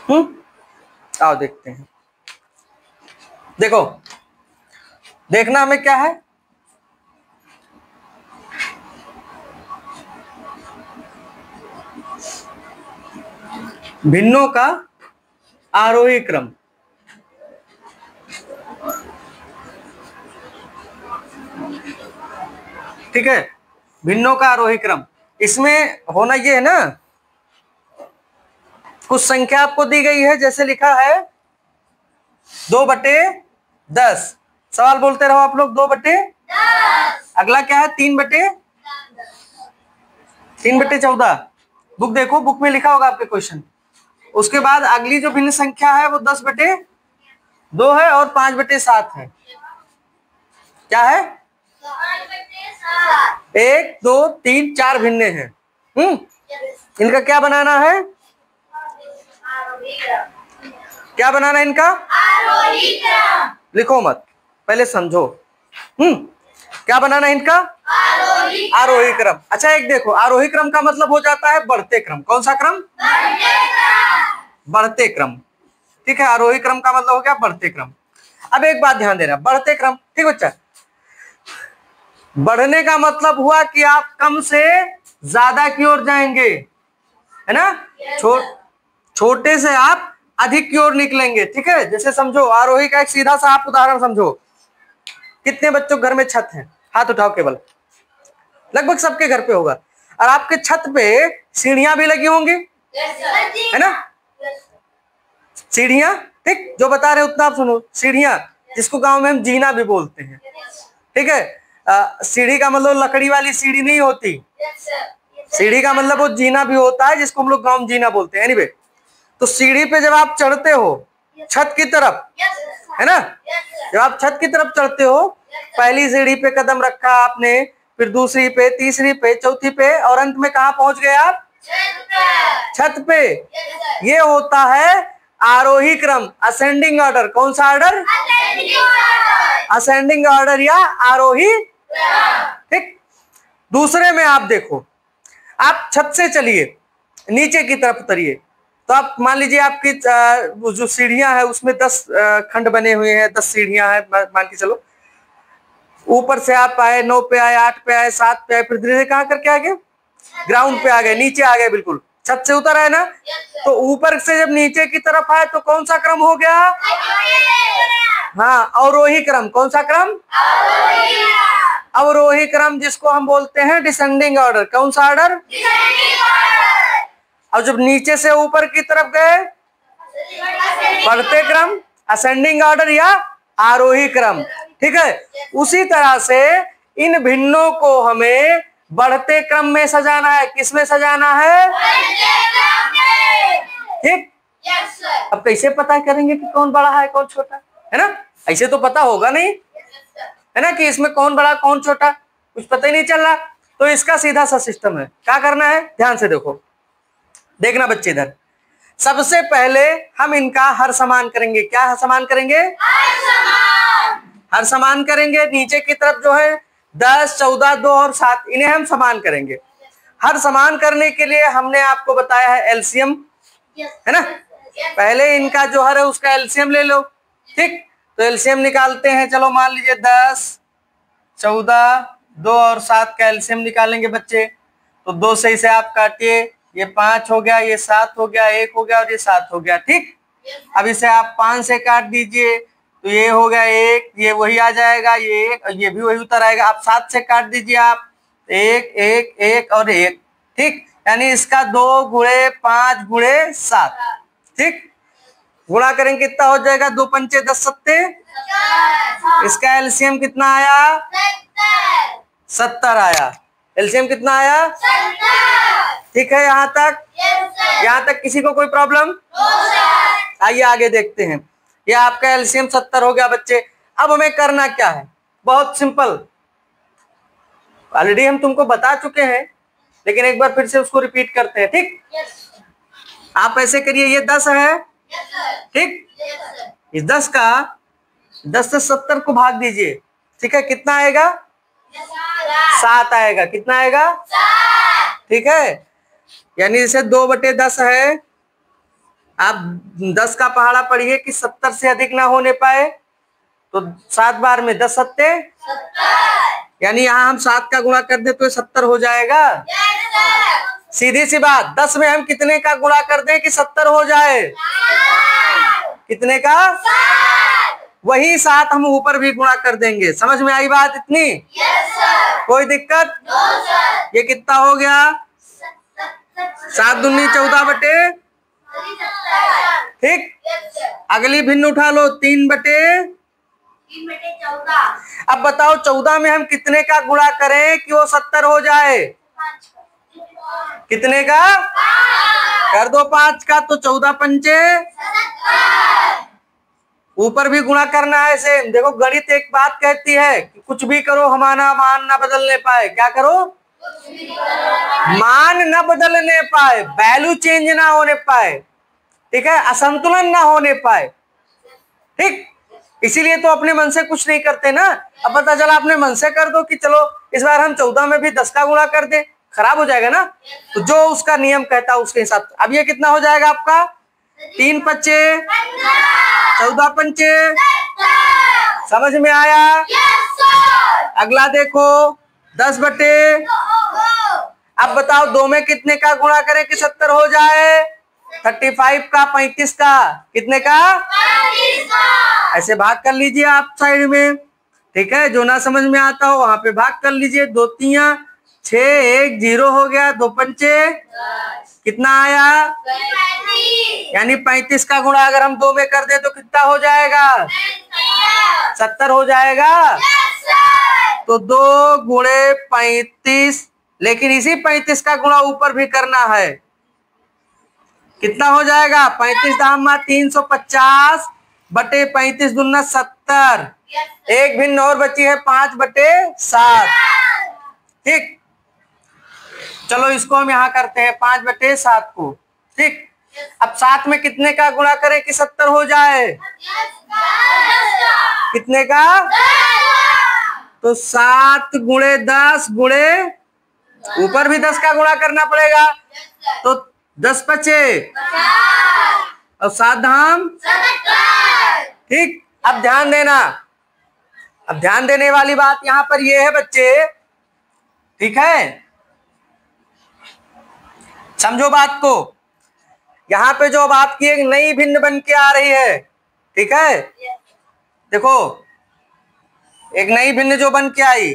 आओ देखते हैं। देखो, देखना हमें क्या है, भिन्नों का आरोही क्रम। ठीक है, भिन्नों का आरोही क्रम। इसमें होना ये है ना, कुछ संख्या आपको दी गई है, जैसे लिखा है 2/10। सवाल बोलते रहो आप लोग, 2/10। अगला क्या है, 3/14। बुक देखो, बुक में लिखा होगा आपके क्वेश्चन। उसके बाद अगली जो भिन्न संख्या है वो 10/2 है और 5/7 है। क्या है, 1 2 3 4 भिन्ने हैं। इनका क्या बनाना है, क्या बनाना है इनका, आरोही क्रम। लिखो मत, पहले समझो। क्या बनाना है इनका, आरोही क्रम। अच्छा एक देखो, आरोही क्रम का मतलब हो जाता है बढ़ते क्रम। कौन सा क्रम, बढ़ते क्रम। ठीक है, आरोही क्रम का मतलब हो गया बढ़ते क्रम। अब एक बात ध्यान देना, बढ़ते क्रम, ठीक बच्चा, बढ़ने का मतलब हुआ कि आप कम से ज्यादा की ओर जाएंगे, है ना। छोटे से आप अधिक की ओर निकलेंगे। ठीक है, जैसे समझो आरोही का एक सीधा सा आप उदाहरण समझो। कितने बच्चों के घर में छत है, हाथ उठाओ केवल। लगभग सबके घर पे होगा। और आपके छत पे सीढ़ियां भी लगी होंगी, है ना, सीढ़ियां। ठीक, जो बता रहे उतना आप सुनो। सीढ़ियां, जिसको गांव में हम जीना भी बोलते हैं। ठीक है, सीढ़ी का मतलब लकड़ी वाली सीढ़ी नहीं होती। सीढ़ी का मतलब वो जीना भी होता है, जिसको हम लोग गांव में जीना बोलते हैं। एनीवे, तो सीढ़ी पे जब आप चढ़ते हो छत की तरफ, है ना, जब आप छत की तरफ चढ़ते हो, पहली सीढ़ी पे कदम रखा आपने, फिर दूसरी पे, तीसरी पे, चौथी पे, और अंत में कहां पहुंच गए आप, छत पे। ये होता है आरोही क्रम, असेंडिंग ऑर्डर। कौन सा ऑर्डर, असेंडिंग ऑर्डर या आरोही। ठीक, दूसरे में आप देखो, आप छत से चलिए, नीचे की तरफ उतरिए, तो आप मान लीजिए आपकी जो सीढ़ियां है उसमें 10 खंड बने हुए हैं, 10 सीढ़ियां हैं मान के चलो। ऊपर से आप आए, 9 पे आए, 8 पे आए, 7 पे आए, फिर धीरे धीरे कहां करके आ गए, ग्राउंड पे आ गए, नीचे आ गए, बिल्कुल छत से उतर आए ना। तो ऊपर से जब नीचे की तरफ आए तो कौन सा क्रम हो गया, हाँ, अवरोही क्रम। कौन सा क्रम, अवरोही क्रम, जिसको हम बोलते हैं डिसेंडिंग ऑर्डर। कौन सा ऑर्डर, और जब नीचे से ऊपर की तरफ गए, बढ़ते क्रम, असेंडिंग ऑर्डर या आरोही क्रम। ठीक है, उसी तरह से इन भिन्नों को हमें बढ़ते क्रम में सजाना है। किसमें सजाना है, ठीक। अब कैसे पता करेंगे कि कौन बड़ा है कौन छोटा, है ना, ऐसे तो पता होगा नहीं, है ना, कि इसमें कौन बड़ा कौन छोटा, कुछ पता ही नहीं चल रहा। तो इसका सीधा सा सिस्टम है, क्या करना है, ध्यान से देखो, देखना बच्चे इधर। सबसे पहले हम इनका हर समान करेंगे। क्या हर समान करेंगे, हर समान करेंगे। नीचे की तरफ जो है 10, 14, 2 और 7, इन्हें हम समान करेंगे। हर समान करने के लिए हमने आपको बताया है एलसीएम, है ना। पहले इनका जो हर है उसका एलसीएम ले लो। ठीक, तो एलसीएम निकालते हैं। चलो मान लीजिए 10, 14, 2 और 7 का एलसीएम निकालेंगे बच्चे। तो 2 से इसे आप काटिए, ये 5 हो गया, ये 7 हो गया, 1 हो गया और ये 7 हो गया। ठीक, अब इसे आप 5 से काट दीजिए, तो ये हो गया 1, ये वही आ जाएगा, ये 1 और ये भी वही उतर आएगा। आप 7 से काट दीजिए आप, 1 1 1 और 1। ठीक, यानी इसका 2 गुणे 5 गुणे 7। ठीक, गुणा करेंगे कितना हो जाएगा, 2 पंचे 10 सत्ते, इसका एलसीएम कितना आया, 70 आया। एलसीएम कितना आया, 70। ठीक है, यहाँ तक, यहाँ तक किसी को कोई प्रॉब्लम, आइए आगे देखते हैं। ये आपका एलसीएम 70 हो गया बच्चे। अब हमें करना क्या है, बहुत सिंपल, ऑलरेडी हम तुमको बता चुके हैं, लेकिन एक बार फिर से उसको रिपीट करते हैं। ठीक, आप ऐसे करिए, ये 10 है, ठीक, इस 10 का 10 से 70 को भाग दीजिए। ठीक है, कितना आएगा, 7 आएगा। कितना आएगा, 7। ठीक है, यानी जैसे 2/10 है, आप 10 का पहाड़ा पढ़िए कि 70 से अधिक ना होने पाए, तो 7 बार में 10 सत्ते 70, यानी यहाँ हम 7 का गुणा कर दे तो 70 हो जाएगा। सीधी सी बात, 10 में हम कितने का गुणा कर दें कि 70 हो जाए? कितने का? 7। वही 7 हम ऊपर भी गुणा कर देंगे। समझ में आई बात इतनी? कोई दिक्कत? ये कितना हो गया? 7 दूनी 14 बटे, ठीक। अगली भिन्न उठा लो, 3/14। अब बताओ 14 में हम कितने का गुणा करें कि वो 70 हो जाए? कितने का? कर दो 5 का, तो 14 पंचे 70। ऊपर भी गुणा करना है सेम। देखो गणित एक बात कहती है कि कुछ भी करो हमारा मान ना बदलने पाए। क्या करो? मान न बदलने पाए, वैल्यू चेंज ना होने पाए, ठीक है, असंतुलन ना होने पाए, ठीक। इसीलिए तो अपने मन से कुछ नहीं करते ना। अब पता चला अपने मन से कर दो कि चलो इस बार हम 14 में भी 10 का गुणा कर दे, खराब हो जाएगा ना। तो जो उसका नियम कहता है उसके हिसाब से। अब ये कितना हो जाएगा आपका? 3 पच्चे 14 पंचे। समझ में आया? अगला देखो 10/। अब बताओ 2 में कितने का गुणा करें कि 70 हो जाए? 35 का, 35 का, कितने का? 35 का। ऐसे भाग कर लीजिए आप साइड में, ठीक है। जो ना समझ में आता हो वहां पे भाग कर लीजिए। 2 तिया 6, 1 0 हो गया। 2 पंचे कितना आया? 35। यानी 35 का गुणा अगर हम 2 में कर दे तो कितना हो जाएगा? 70 हो जाएगा। तो 2 गुणे 35, लेकिन इसी 35 का गुणा ऊपर भी करना है। कितना हो जाएगा? 35 दामा 350 बटे 35 दूना 70। एक भिन्न और बची है 5/7, ठीक। चलो इसको हम यहाँ करते हैं 5/7 को, ठीक। अब 7 में कितने का गुणा करें कि 70 हो जाए? कितने का? तो 7 गुणे 10 गुणे, ऊपर भी 10 का गुणा करना पड़ेगा, तो 10 बचे और 7 धाम, ठीक। अब ध्यान देना, अब ध्यान देने वाली बात यहां पर ये है बच्चे, ठीक है, समझो बात को। यहां पे जो बात की एक नई भिन्न बन के आ रही है, ठीक है। देखो एक नई भिन्न जो बन के आई,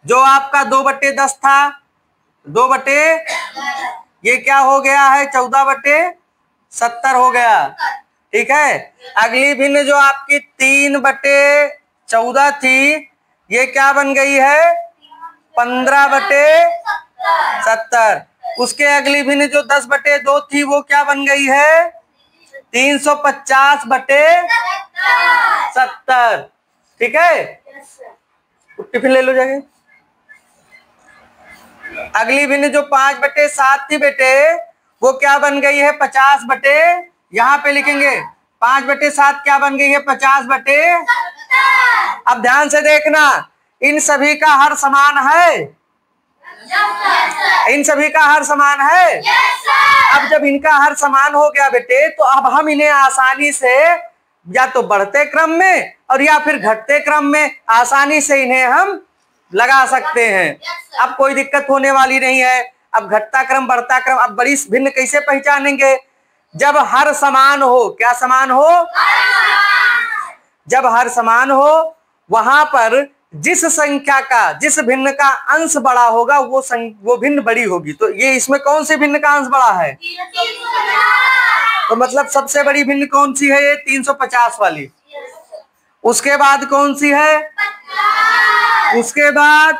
जो आपका 2/10 था, 2/, ये क्या हो गया है? 14/70 हो गया, ठीक है। अगली भिन्न जो आपकी 3/14 थी, ये क्या बन गई है? 15/70। उसके अगली भिन्न जो 10/2 थी, वो क्या बन गई है? 350/70, ठीक है। टिफिन ले लो जाके। अगली भिन्न जो 5/7 थी बेटे, वो क्या बन गई है? 50/, यहाँ पे लिखेंगे 5/7 क्या बन गई है? 50/। अब ध्यान से देखना, इन सभी का हर समान है, इन सभी का हर समान है। अब जब इनका हर समान हो गया बेटे, तो अब हम इन्हें आसानी से या तो बढ़ते क्रम में और या फिर घटते क्रम में आसानी से इन्हें हम लगा सकते हैं। अब कोई दिक्कत होने वाली नहीं है। अब घटता क्रम बढ़ता क्रम, अब बड़ी भिन्न कैसे पहचानेंगे? जब हर समान हो। क्या समान हो? जब हर समान हो, वहां पर जिस संख्या का, जिस भिन्न का अंश बड़ा होगा वो भिन्न बड़ी होगी। तो ये इसमें कौन सी भिन्न का अंश बड़ा है? तो मतलब सबसे बड़ी भिन्न कौन सी है? ये 350 वाली। उसके बाद कौन सी है? उसके बाद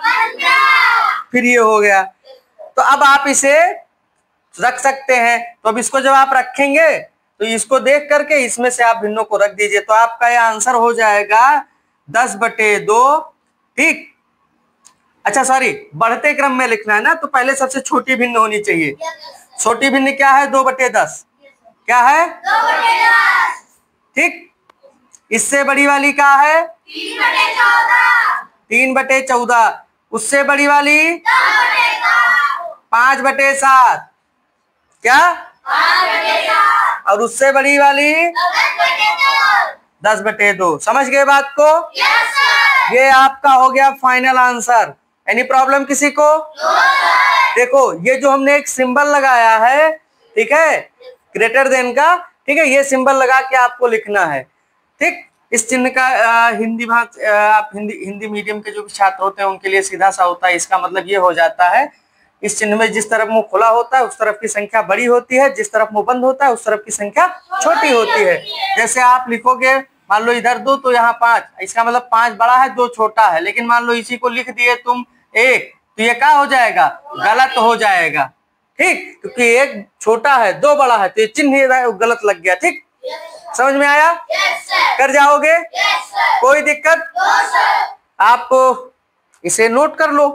फिर ये हो गया। तो अब आप इसे रख सकते हैं। तो अब इसको जब आप रखेंगे तो इसको देख करके इसमें से आप भिन्नों को रख दीजिए, तो आपका यह आंसर हो जाएगा 10/2, ठीक। अच्छा सॉरी, बढ़ते क्रम में लिखना है ना, तो पहले सबसे छोटी भिन्न होनी चाहिए। छोटी भिन्न क्या है? 2/10। क्या है? 2/10, ठीक। इससे बड़ी वाली क्या है? 3/14। उससे बड़ी वाली 5/7। क्या? 5/7। और उससे बड़ी वाली 10/2। समझ गए बात को? ये आपका हो गया फाइनल आंसर। एनी प्रॉब्लम किसी को? देखो ये जो हमने एक सिंबल लगाया है, ठीक है, ग्रेटर देन का, ठीक है, ये सिंबल लगा के आपको लिखना है। ठीक, इस चिन्ह का हिंदी भाषा आप हिंदी मीडियम के जो छात्र होते हैं उनके लिए सीधा सा होता है। इसका मतलब ये हो जाता है, इस चिन्ह में जिस तरफ मुंह खुला होता है उस तरफ की संख्या बड़ी होती है, जिस तरफ मुंह बंद होता है उस तरफ की संख्या छोटी होती है। जैसे आप लिखोगे, मान लो इधर 2 तो यहाँ 5, इसका मतलब 5 बड़ा है 2 छोटा है। लेकिन मान लो इसी को लिख दिए तुम 1, तो ये क्या हो जाएगा? गलत हो जाएगा। ठीक, क्योंकि 1 छोटा है 2 बड़ा है, तो ये चिन्ह गलत लग गया। ठीक, समझ में आया? कर जाओगे? कोई दिक्कत? आप इसे नोट कर लो।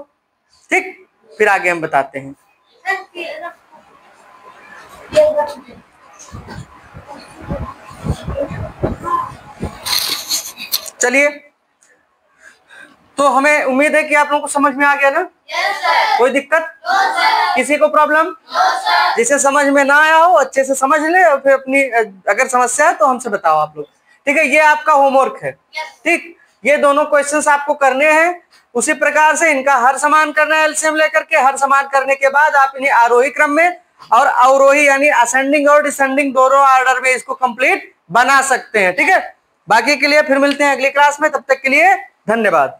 ठीक, फिर आगे हम बताते हैं। चलिए, तो हमें उम्मीद है कि आप लोगों को समझ में आ गया ना? कोई दिक्कत? किसी को प्रॉब्लम? जिसे समझ में ना आया हो अच्छे से समझ ले, और फिर अपनी अगर समस्या है तो हमसे बताओ आप लोग। ठीक है, ये आपका होमवर्क है। ठीक, ये दोनों क्वेश्चंस आपको करने हैं। उसी प्रकार से इनका हर समान करना है, एलसीएम लेकर के। हर समान करने के बाद आप इन्हें आरोही क्रम में और अवरोही यानी असेंडिंग और डिसेंडिंग दोनों ऑर्डर में इसको कंप्लीट बना सकते हैं। ठीक है, बाकी के लिए फिर मिलते हैं अगली क्लास में। तब तक के लिए धन्यवाद।